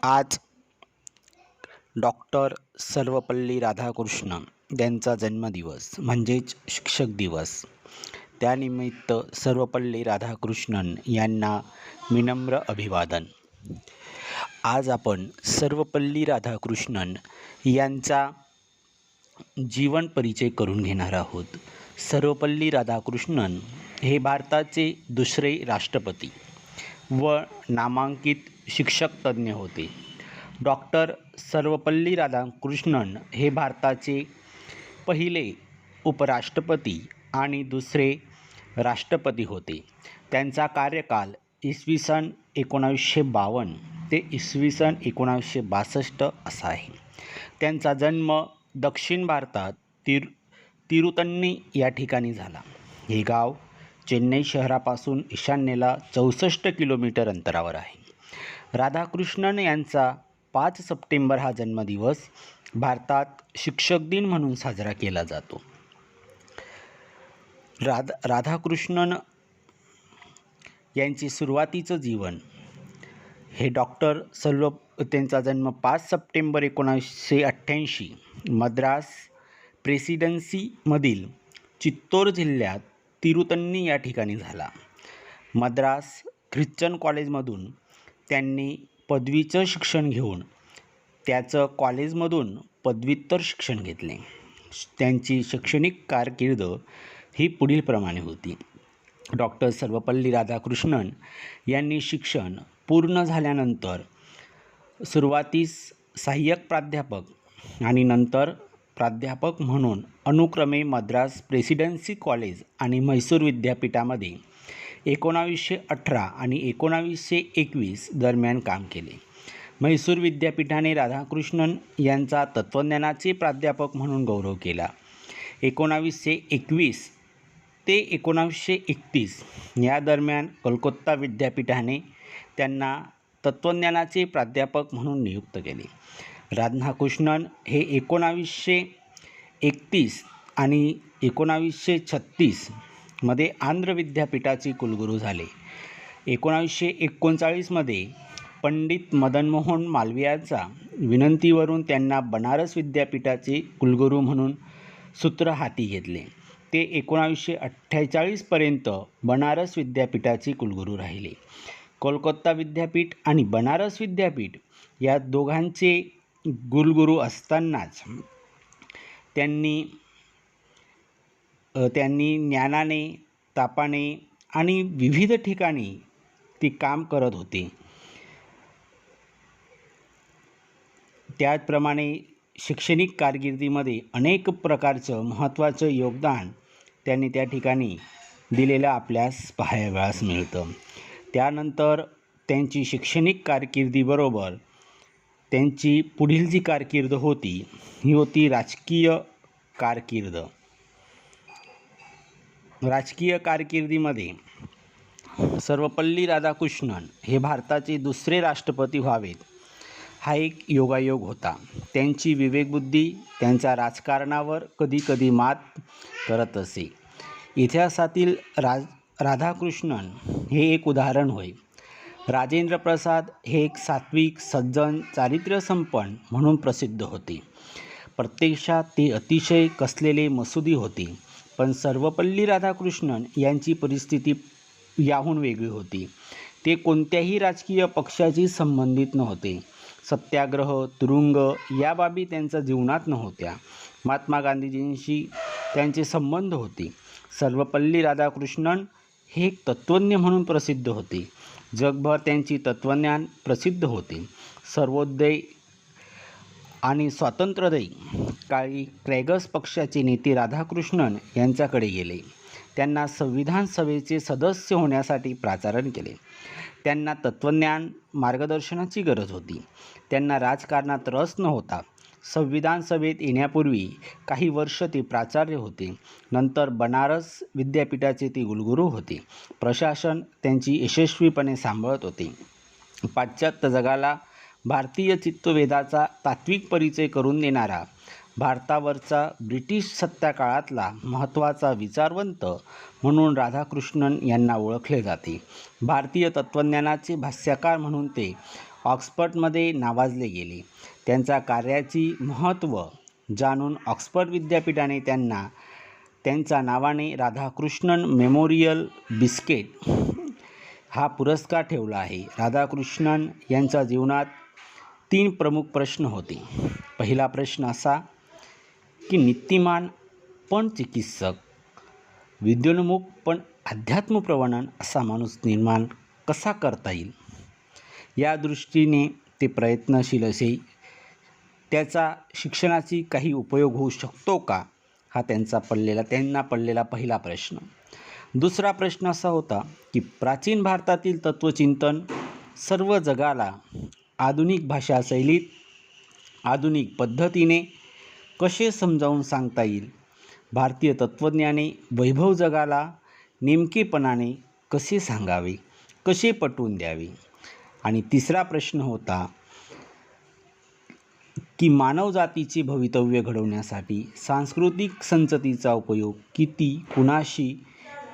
आज डॉक्टर सर्वपल्ली राधाकृष्णन यांचा जन्मदिवस म्हणजेच शिक्षक दिवस. त्यानिमित्त सर्वपल्ली राधाकृष्णन यांना विनम्र अभिवादन. आज आपण सर्वपल्ली राधाकृष्णन यांचा जीवन परिचय करून घेणार आहोत. सर्वपल्ली राधाकृष्णन हे भारताचे दुसरे राष्ट्रपती व नामांकित शिक्षक तज्ज्ञ होते. डॉक्टर सर्वपल्ली राधाकृष्णन हे भारताचे पहिले उपराष्ट्रपती आणि दुसरे राष्ट्रपती होते. त्यांचा कार्यकाल इसवी सन 1952 ते इसवी सन 1962 असा आहे. त्यांचा जन्म दक्षिण भारतात तिरुतन्नी या ठिकाणी झाला. हे गाव चेन्नई शहरापासून ईशान्येला 64 किलोमीटर अंतरावर आहे. राधाकृष्णन यांचा 5 सप्टेंबर हा जन्मदिवस भारतात शिक्षक दिन म्हणून साजरा केला जातो. राधाकृष्णन यांचे सुरुवातीचं जीवन हे त्यांचा जन्म 5 सप्टेंबर 1988 मद्रास प्रेसिडेन्सीमधील चित्तोर जिल्ह्यात तिरुतन्नी या ठिकाणी झाला. मद्रास ख्रिश्चन कॉलेजमधून त्यांनी पदवीचं शिक्षण घेऊन त्याचं कॉलेजमधून पदव्युत्तर शिक्षण घेतले. त्यांची शैक्षणिक कारकीर्द ही पुढीलप्रमाणे होती. डॉक्टर सर्वपल्ली राधाकृष्णन यांनी शिक्षण पूर्ण झाल्यानंतर सुरुवातीस सहाय्यक प्राध्यापक आणि नंतर प्राध्यापक म्हणून अनुक्रमे मद्रास प्रेसिडेन्सी कॉलेज आणि म्हैसूर विद्यापीठामध्ये 1918 आणि 1921 दरम्यान काम केले. म्हैसूर विद्यापीठाने राधाकृष्णन यांचा तत्त्वज्ञानाचे प्राध्यापक म्हणून गौरव केला. 1921 ते 1931 या दरम्यान कलकत्ता विद्यापीठाने त्यांना तत्त्वज्ञानाचे प्राध्यापक म्हणून नियुक्त केले. राधाकृष्णन हे 1931 आणि 1936 मध्ये आंध्र विद्यापीठाचे कुलगुरू झाले. 1939 मध्ये पंडित मदनमोहन मालवीयांच्या विनंतीवरून त्यांना बनारस विद्यापीठाचे कुलगुरू म्हणून सूत्र हाती घेतले. ते 1948 पर्यंत बनारस विद्यापीठाचे कुलगुरू राहिले. कोलकाता विद्यापीठ आणि बनारस विद्यापीठ या दोघांचे कुलगुरू असतानाच त्यांनी ज्ञानाने, तापाने आणि विविध ठिकाणी ते काम करत होते. त्याचप्रमाणे शैक्षणिक कारकिर्दीमध्ये अनेक प्रकारचं महत्त्वाचं योगदान त्यांनी त्या ठिकाणी दिलेलं आपल्यास पाहावयास मिळतं. त्यानंतर त्यांची शैक्षणिक कारकिर्दीबरोबर त्यांची पुढील जी कारकीर्द होती ही होती राजकीय कारकीर्द. राजकीय कारकिर्दीमध्ये सर्वपल्ली राधाकृष्णन हे भारताचे दुसरे राष्ट्रपती व्हावेत हा एक योगायोग होता. त्यांची विवेकबुद्धी त्यांच्या राजकारणावर कधीकधी मात करत असे. इतिहासातील राधाकृष्णन हे एक उदाहरण होय. राजेंद्र प्रसाद हे एक सात्विक, सज्जन, चारित्र्यसंपन्न म्हणून प्रसिद्ध होते. प्रत्यक्षात ते अतिशय कसलेले मसुदी होते. पण सर्वपल्ली राधाकृष्णन यांची परिस्थिती याहून वेगळी होती. ते कोणत्याही राजकीय पक्षाशी संबंधित नव्हते. सत्याग्रह, तुरुंग या बाबी त्यांच्या जीवनात नव्हत्या. महात्मा गांधीजींशी त्यांचे संबंध होते. सर्वपल्ली राधाकृष्णन हे एक तत्त्वज्ञ म्हणून प्रसिद्ध होते. जगभर त्यांची तत्त्वज्ञान प्रसिद्ध होते. सर्वोदय आणि स्वातंत्र्योदय काळी काँग्रेस पक्षाचे नेते राधाकृष्णन यांच्याकडे गेले. त्यांना संविधान सभेचे सदस्य होण्यासाठी प्राचारण केले. त्यांना तत्त्वज्ञान मार्गदर्शनाची गरज होती. त्यांना राजकारणात रस नव्हता. संविधान सभेत येण्यापूर्वी काही वर्ष ते प्राचार्य होते. नंतर बनारस विद्यापीठाचे ते कुलगुरू होते. प्रशासन त्यांची यशस्वीपणे सांभाळत होते. पाश्चात्य जगाला भारतीय चित्तवेदाचा तात्विक परिचय करून देणारा भारतावरचा ब्रिटिश सत्ताकाळातला महत्त्वाचा विचारवंत म्हणून राधाकृष्णन यांना ओळखले जाते. भारतीय तत्त्वज्ञानाचे भाष्यकार म्हणून ते ऑक्सफर्डमध्ये नावाजले गेले. त्यांच्या कार्याची महत्त्व जाणून ऑक्सफर्ड विद्यापीठाने त्यांना त्यांच्या नावाने राधाकृष्णन मेमोरियल बिस्किट हा पुरस्कार ठेवला आहे. राधाकृष्णन यांच्या जीवनात 3 प्रमुख प्रश्न होते. पहिला प्रश्न असा की नीतिमान पण चिकित्सक, विद्योन्मुख पण अध्यात्मप्रवणन असा माणूस निर्माण कसा करता येईल, या दृष्टीने ते प्रयत्नशील असे. त्याचा शिक्षणाची काही उपयोग होऊ शकतो का, हा त्यांना पडलेला पहिला प्रश्न. दुसरा प्रश्न असा होता की प्राचीन भारतातील तत्त्वचिंतन सर्व जगाला आधुनिक भाषाशैलीत, आधुनिक पद्धतीने कसे समजावून सांगता येईल. भारतीय तत्त्वज्ञाने वैभव जगाला नेमकेपणाने कसे सांगावे, कसे पटवून द्यावे. आणि तिसरा प्रश्न होता की मानवजातीचे भवितव्य घडवण्यासाठी सांस्कृतिक संचतीचा उपयोग किती, कुणाशी.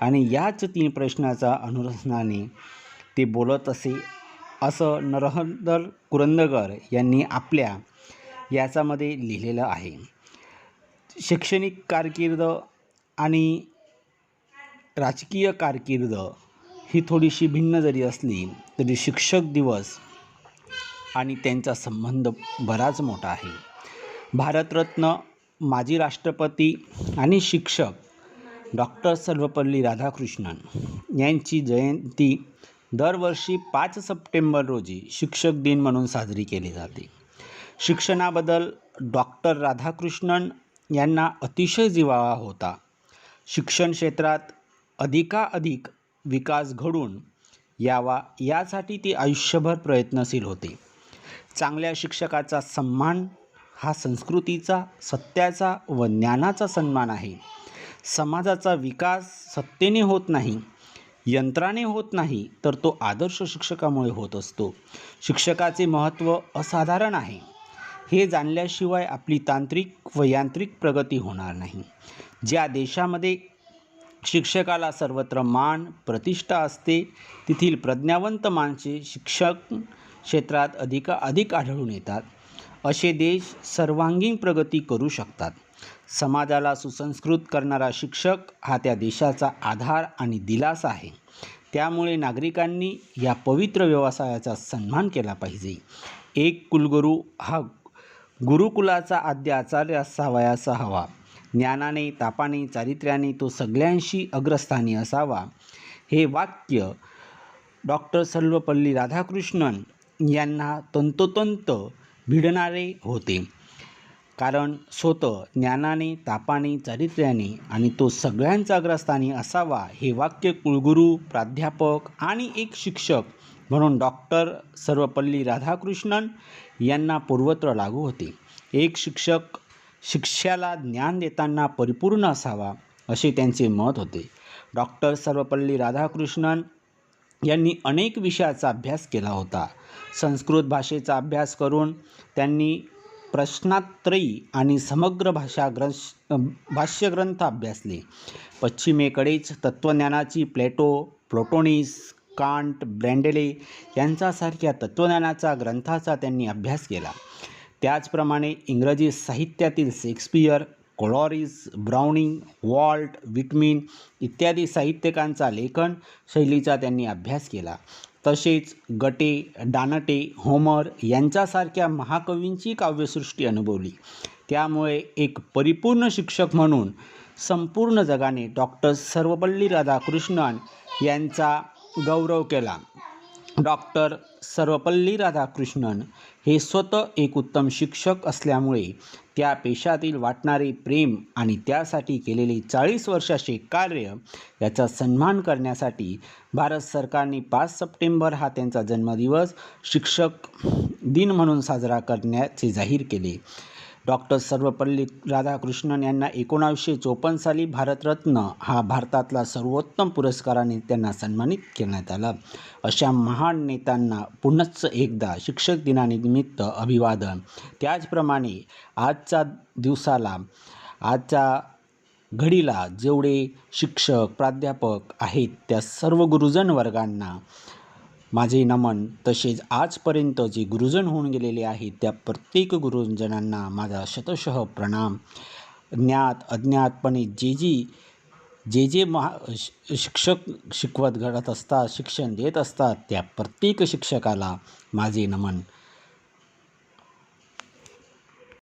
आणि याच 3 प्रश्नाच्या अनुसंधानाने ते बोलत असे, असं नरहर कुरुंदकर यांनी आपल्या याच्यामध्ये लिहिलेलं आहे. शैक्षणिक कारकीर्द आणि राजकीय कारकीर्द ही थोडीशी भिन्न जरी असली तरी शिक्षक दिवस आणि त्यांचा संबंध बराच मोठा आहे. भारतरत्न, माजी राष्ट्रपती आणि शिक्षक डॉक्टर सर्वपल्ली राधाकृष्णन यांची जयंती दरवर्षी 5 सप्टेंबर रोजी शिक्षक दिन म्हणून साजरी केली जाते. शिक्षणाबद्दल डॉक्टर राधाकृष्णन यांना अतिशय जिव्हाळा होता. शिक्षण क्षेत्रात अधिकाधिक विकास घडून यावा यासाठी ते आयुष्यभर प्रयत्नशील होते. चांगल्या शिक्षकाचा सन्मान हा संस्कृतीचा, सत्याचा व ज्ञानाचा सन्मान आहे. समाजाचा विकास सत्तेने होत नाही, यंत्राने होत नाही, तर तो आदर्श शिक्षकामुळे होत असतो. शिक्षकाचे महत्त्व असाधारण आहे. हे जाणल्याशिवाय आपली तांत्रिक व यांत्रिक प्रगती होणार नाही. ज्या देशामध्ये शिक्षकाला सर्वत्र मान, प्रतिष्ठा असते, तेथील प्रज्ञावंत माणसे शिक्षण क्षेत्रात अधिकाधिक आढळून येतात. असे देश सर्वांगीण प्रगती करू शकतात. समाजाला सुसंस्कृत करणारा शिक्षक हा त्या देशाचा आधार आणि दिलासा आहे. त्यामुळे नागरिकांनी या पवित्र व्यवसायाचा सन्मान केला पाहिजे. एक कुलगुरू हा गुरुकुलाचा आद्य आचार्य असावयाचा हवा. ज्ञानाने, तापाने, चारित्र्याने तो सगळ्यांशी अग्रस्थानी असावा. हे वाक्य डॉक्टर सर्वपल्ली राधाकृष्णन यांना तंतोतंत भिडणारे होते. कारण स्वतः ज्ञानाने, तापाने, चारित्र्याने आणि तो सगळ्यांचा अग्रस्थानी असावा हे वाक्य कुलगुरू, प्राध्यापक आणि एक शिक्षक म्हणून डॉक्टर सर्वपल्ली राधाकृष्णन यांना पूर्वत्र लागू होते. एक शिक्षक शिष्याला ज्ञान देताना परिपूर्ण असावा असे त्यांचे मत होते. डॉक्टर सर्वपल्ली राधाकृष्णन यांनी अनेक विषयाचा अभ्यास केला होता. संस्कृत भाषेचा अभ्यास करून त्यांनी प्रश्नात्रयी आणि समग्र भाष्यग्रंथ अभ्यासले. पश्चिमेकडेच तत्त्वज्ञानाची प्लेटो, प्लोटोनिस, कांट, ब्रँडेले यांच्यासारख्या तत्त्वज्ञानाचा ग्रंथाचा त्यांनी अभ्यास केला. त्याचप्रमाणे इंग्रजी साहित्यातील Shakespeare, Coleridge, Browning, Walt Whitman इत्यादी साहित्यिकांचा लेखन शैलीचा त्यांनी अभ्यास केला. तसेच गटे, डानटे, होमर यांच्यासारख्या महाकवींची काव्यसृष्टी अनुभवली. त्यामुळे एक परिपूर्ण शिक्षक म्हणून संपूर्ण जगाने डॉक्टर सर्वपल्ली राधाकृष्णन यांचा गौरव केला. डॉक्टर सर्वपल्ली राधाकृष्णन हे स्वतः एक उत्तम शिक्षक असल्यामुळे त्या पेशातील वाटणारे प्रेम आणि त्यासाठी केलेले 40 वर्षाचे कार्य याचा सन्मान करण्यासाठी भारत सरकारने 5 सप्टेंबर हा त्यांचा जन्मदिवस शिक्षक दिन म्हणून साजरा करण्याचे जाहीर केले. डॉक्टर सर्वपल्ली राधाकृष्णन यांना 1954 साली भारतरत्न हा भारतातला सर्वोत्तम पुरस्काराने त्यांना सन्मानित करण्यात आला. अशा महान नेत्यांना पुनश्च एकदा शिक्षक दिनानिमित्त अभिवादन. त्याचप्रमाणे आजच्या घडीला जेवढे शिक्षक, प्राध्यापक आहेत त्या सर्व गुरुजन वर्गांना माझे नमन. तसेच आजपर्यंत जे गुरुजन होऊन गेलेले आहेत त्या प्रत्येक गुरुजनांना माझा शतशः प्रणाम. ज्ञात अज्ञातपणे जे शिक्षक शिकवत घडत असतात, शिक्षण देत असतात, त्या प्रत्येक शिक्षकाला माझे नमन.